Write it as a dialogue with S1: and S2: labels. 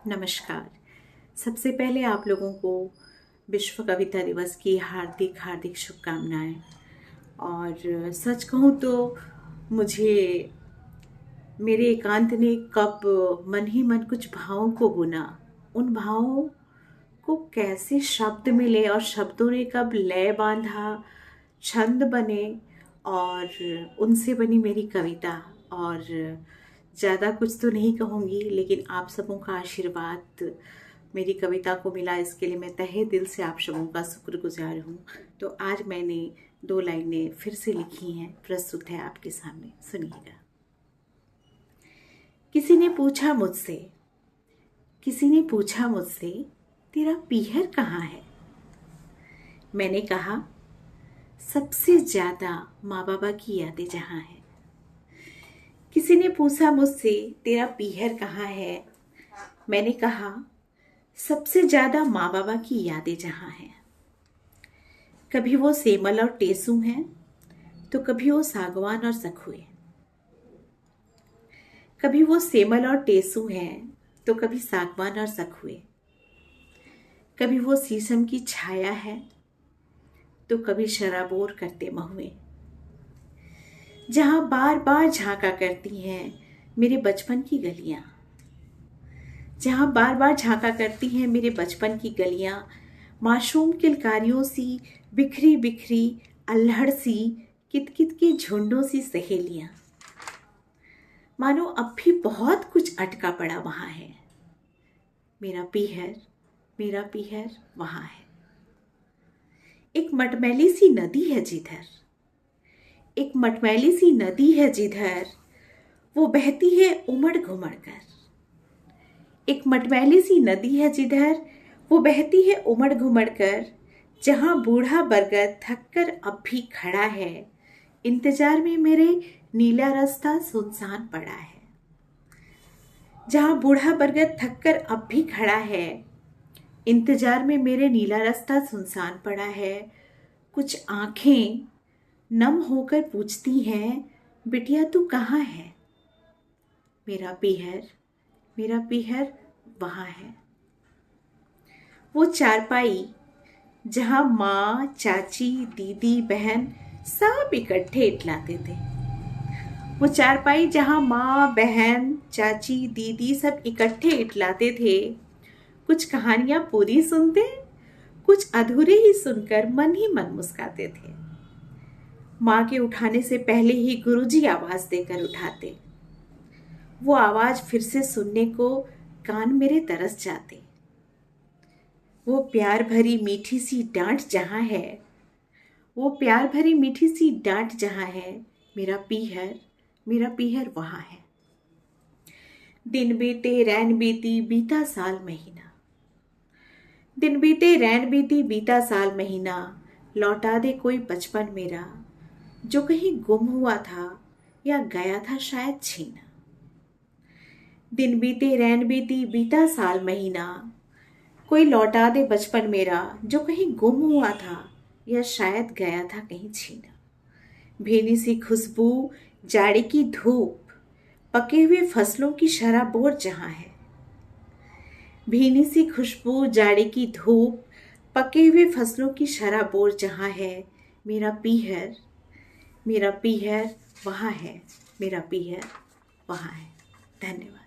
S1: नमस्कार। सबसे पहले आप लोगों को विश्व कविता दिवस की हार्दिक हार्दिक शुभकामनाएं। और सच कहूँ तो मुझे मेरे एकांत ने कब मन ही मन कुछ भावों को बुना, उन भावों को कैसे शब्द मिले और शब्दों ने कब लय बांधा, छंद बने और उनसे बनी मेरी कविता। और ज़्यादा कुछ तो नहीं कहूँगी, लेकिन आप सबों का आशीर्वाद मेरी कविता को मिला, इसके लिए मैं तहे दिल से आप सबों का शुक्रगुजार हूँ। तो आज मैंने 2 लाइनें फिर से लिखी हैं, प्रस्तुत है आपके सामने, सुनिएगा। किसी ने पूछा मुझसे तेरा पीहर कहाँ है। मैंने कहा सबसे ज़्यादा माँ बाबा की यादें जहाँ है। किसी ने पूछा मुझसे तेरा पीहर कहाँ है। मैंने कहा सबसे ज़्यादा माँ बाबा की यादें जहाँ हैं। कभी वो सेमल और टेसू हैं, तो कभी वो सागवान और सखुए। कभी वो सेमल और टेसू हैं, तो कभी सागवान और सखुए। कभी वो शीशम की छाया है, तो कभी शराबोर करते महुए। जहाँ बार बार झांका करती हैं मेरे बचपन की गलियाँ। जहाँ बार बार झांका करती हैं मेरे बचपन की गलियाँ, मासूम किलकारियों सी बिखरी बिखरी अल्हड़ सी कितकित के झुंडों सी सहेलियाँ। मानो अब भी बहुत कुछ अटका पड़ा वहाँ है। मेरा पीहर वहाँ है। एक मटमैली सी नदी है जिधर वो बहती है उमड़ घुमड़ कर। एक मटमैली सी नदी है जिधर वो बहती है उमड़ घुमड़ कर। जहाँ बूढ़ा बरगद थक कर अब भी खड़ा है, इंतजार में मेरे नीला रास्ता सुनसान पड़ा है। जहाँ बूढ़ा बरगद थक कर अब भी खड़ा है, इंतजार में मेरे नीला रास्ता सुनसान पड़ा है। कुछ आंखें नम होकर पूछती हैं, बिटिया तू कहाँ है। मेरा पीहर वहाँ है। वो चारपाई जहाँ माँ, चाची, दीदी, बहन सब इकट्ठे इटलाते थे। वो चारपाई जहाँ माँ, बहन, चाची, दीदी सब इकट्ठे इटलाते थे। कुछ कहानियाँ पूरी सुनते, कुछ अधूरे ही सुनकर मन ही मन मुस्काते थे। माँ के उठाने से पहले ही गुरुजी आवाज देकर उठाते। वो आवाज फिर से सुनने को कान मेरे तरस जाते। वो प्यार भरी मीठी सी डांट जहाँ है, मेरा पीहर वहाँ है। दिन बीते रैन बीती बीता साल महीना, लौटा दे कोई बचपन मेरा जो कहीं गुम हुआ था या गया था शायद छीना। दिन बीते रैन बीती बीता साल महीना, कोई लौटा दे बचपन मेरा जो कहीं गुम हुआ था या शायद गया था कहीं छीना। भीनी सी खुशबू, जाड़े की धूप, पके हुए फसलों की शराबोर जहाँ है। भीनी सी खुशबू, जाड़े की धूप, पके हुए फसलों की शराबोर जहाँ है। मेरा पीहर वहाँ है। धन्यवाद।